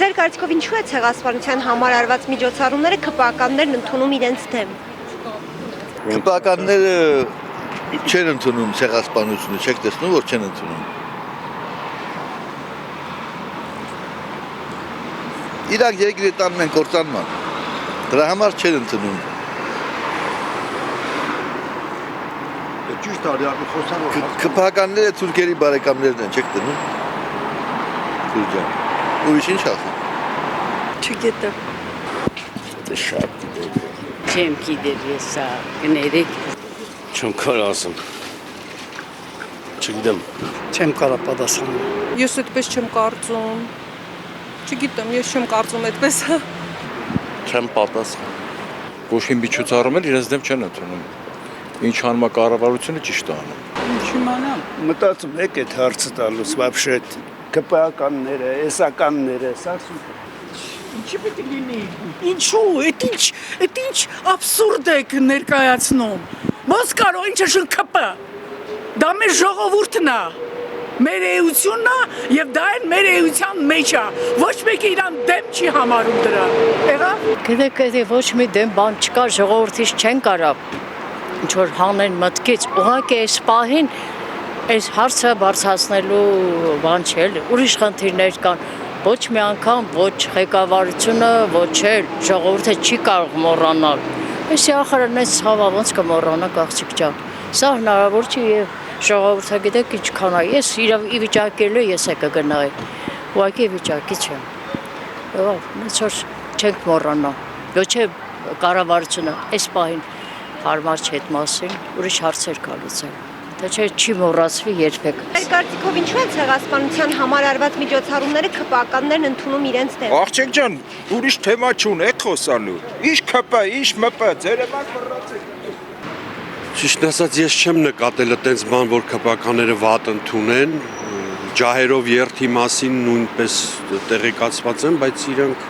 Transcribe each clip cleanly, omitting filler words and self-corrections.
Ձեր կարծիքով ինչու է ցեղասպանության համար արված միջոցառումները ԿՊԱ-ականներն ընդունում իրենց դեմ։ ԿՊԱ-ականները չեն ընդունում ցեղասպանությունը, չեք տեսնում, որ չեն ընդունում։ Իրանք երկրի տանում են կործանման, դրա համար չեն ընդունում։ Ճիշտ արի, խոսանով։ ԿՊԱ-ականները թուրքերի բարեկամներն են, չեք դնում։ Թուրքիան։ Ուրիշ ինչ ասեմ։ Չգիտեմ։ Դե շատ գիտեմ։ Չեմ գիտեմ ես սա կներեք։ Չեմ կարող ասեմ։ Չգիտեմ։ Չեմ կարող պատասխանել։ Ես այդպես չեմ կարծում։ Չգիտեմ, ես չեմ կարծում այդպես։ Չեմ պատասխան։ Ոչ մի միջոցառում էլ իրենց դեմ չեն ընդունում։ Ինչ անում է կառավարությունը ճիշտ է անում։ Ինչ իմանամ։ Մտածում եք այդ հարցը տալուց вообще ԿՊԱ-ականները, ԵՍ-ականները, սա սուպեր։ Ինչի պետք է լինի։ Ինչու, այդ ինչ абսուրդ եք ներկայացնում։ Ոնց կարող ինչ է ԿՊ։ Դա մեր ժողովուրդն է։ Մեր էությունն է եւ դա են մեր էության մեջ է։ Ոչ մեկը իրան դեմ չի համարում դրա։ Եղավ։ Գիտեք, ոչ մի դեմ բան չկա, ժողովրդից չեն կարող ինչ որ հանեն մտքից։ Ուղղակի այս պահին այս հարցը բարձրացնելու բան չէ, ուրիշ խնդիրներ կան։ Ոչ մի անգամ ոչ ղեկավարությունը, ոչ էլ ժողովուրդը չի կարող մոռանալ։ Այսի ախրան այս ցավը ոնց կմոռանաք աղջիկ ջան։ Սա հնարավոր չի եւ ժողովուրդը գիտեք ինչքան է։ Ես ի վիճակի եմ, ես է կգնայի։ Ուղղակի վիճակի չեմ։ Ահա, ոնց որ չենք մոռանա։ Ոչ է կառավարությունը այս պահին հարմար չէ այդ մասին, ուրիշ հարցեր կա լուծել։ Դա չի մոռացվի երբեք։ Ձեր կարծիքով ինչու է ցեղասպանության համար արված միջոցառումները ԿՊԱ-ականներն ընդունում իրենց դեմ։ Աղջիկ ջան, ուրիշ թեմա չունեք խոսալու։ Ինչ ԿՊ, ինչ ՄՊ, ձերևակ մռացեք։ Ճիշտ ասած ես չեմ նկատել այդպես բան, որ ԿՊԱ-ականները վատ ընդունեն, ջահերով երթի մասին նույնպես տեղեկացված են, բայց իրանք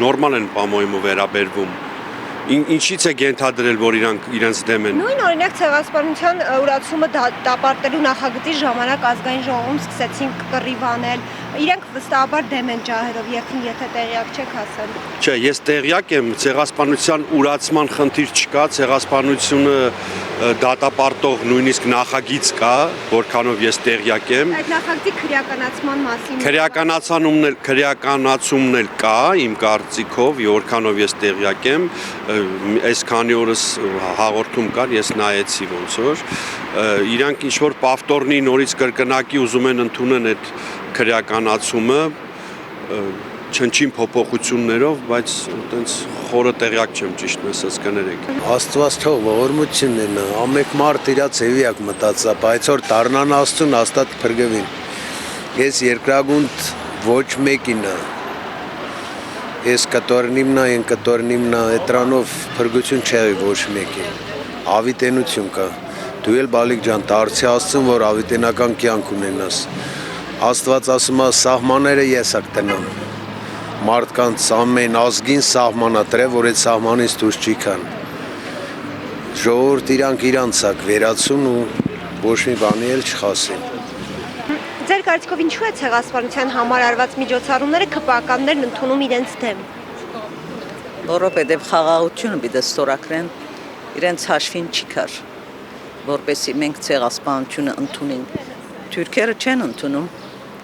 նորմալ են պամոյմով վերաբերվում։ Ինչից է ենթադրել, որ իրանք իրենց դեմ են։ Նույն օրինակ ցեղասպանության ուրացումը դապարտելու նախագծի ժամանակ ազգային ժողովում սկսեցին կռիվ անել։ Իրենք վստահաբար դեմ են ջահերով երթին, եթե տեղյակ չեք ասել։ Չէ, ես տեղյակ եմ, ցեղասպանության ուրացման խնդիր չկա, ցեղասպանությունը դատապարտող նույնիսկ նախագիծ կա, որքանով ես տեղյակ եմ։ Այդ նախագծի քրեականացման մասին։ Քրեականացումն էլ կա, իմ կարծիքով, որքանով ես տեղյակ եմ, այս քանի օրս հաղորդում կար, ես նայեցի ոնց որ իրանք ինչ որ պավտորնի նորից կրկնակի ուզում են ընդունեն այդ քրեականացումը չնչին փոփոխություններով, բայց այտենց խորը տեղյակ չեմ ճիշտ ասած կներեք։ Աստված թող ողորմություն ունենա, ամեկ մարդ իրա ծևիակ մտածա, բայց որ դառնան Աստծուն հաստատ փրկվին։ Ես երկրագունդ ոչ մեկինը Ես կտորնիմնա, են կտորնիմնա, էտրանով փրկություն չեղի ոչ մեկին, ավիտենություն կա, դու էլ բալիկ ջան, դարձի Աստծուն, որ ավիտենական կյանք ունենաս, Աստված ասում է, սահմանները ես ակ տնամ, մարդկանց ամեն ազգին սահմանատրե, որ այդ սահմանից դուրս չի կան, ժողովուրդ իրանք ակ վերացուն ու ոչ մի բանի էլ չխասին։ Ձեր կարծիքով ինչու է ցեղասպանության համար արված միջոցառումները ԿՊԱ-ականներն ընդունում իրենց դեմ։ Որովհետև խաղաղությունը պիտի ստորագրեն իրենց հաշվին չի կար, որպեսզի մենք ցեղասպանությունը ընդունենք։ Թուրքերը չեն ընդունում,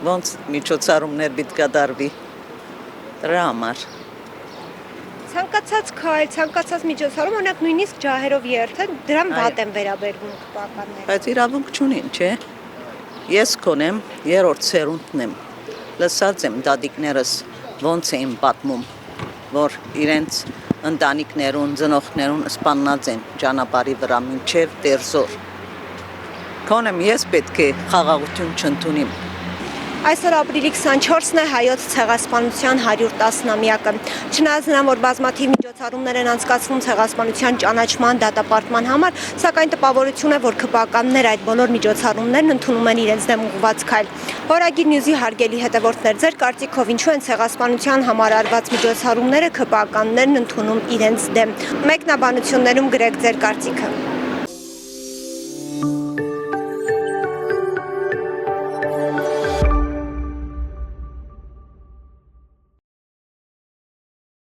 ոնց միջոցառումներ պիտի կատարվի դրա համար։ Ցանկացած քայլ, ցանկացած միջոցառում, օրինակ նույնիսկ ջահերով երթը, դրան վատ են վերաբերվում ԿՊԱ-ականները։ Բայց իրավունք չունին, չէ։ Ես կոնեմ երրորդ սերունդն եմ, լսած եմ դադիկներս ոնց էին պատմում, որ իրենց ընտանիքներուն, ծնողներուն սպանած են ճանապարհի վրա մինչև Տերզոր։ Կոնեմ ես պետք է խաղաղություն չընդունիմ։ Այսօր ապրիլի 24-ն է հայոց ցեղասպանության 110-ամյակը։ Չնայած նրան, որ բազմաթիվ միջոցառումներ են անցկացվում ցեղասպանության ճանաչման, դատապարտման համար, սակայն տպավորություն է, որ ԿՊԱ-ականները այդ բոլոր միջոցառումներն ընդունում են իրենց դեմ ուղղված քայլ։ Օրագիր Նյուզի հարգելի հետևորդներ, ձեր կարծիքով ինչու են ցեղասպանության համար արված միջոցառումները ԿՊԱ-ականներն ընդունում իրենց դեմ։ Մեկնաբանություններում գրեք ձեր կարծիքը։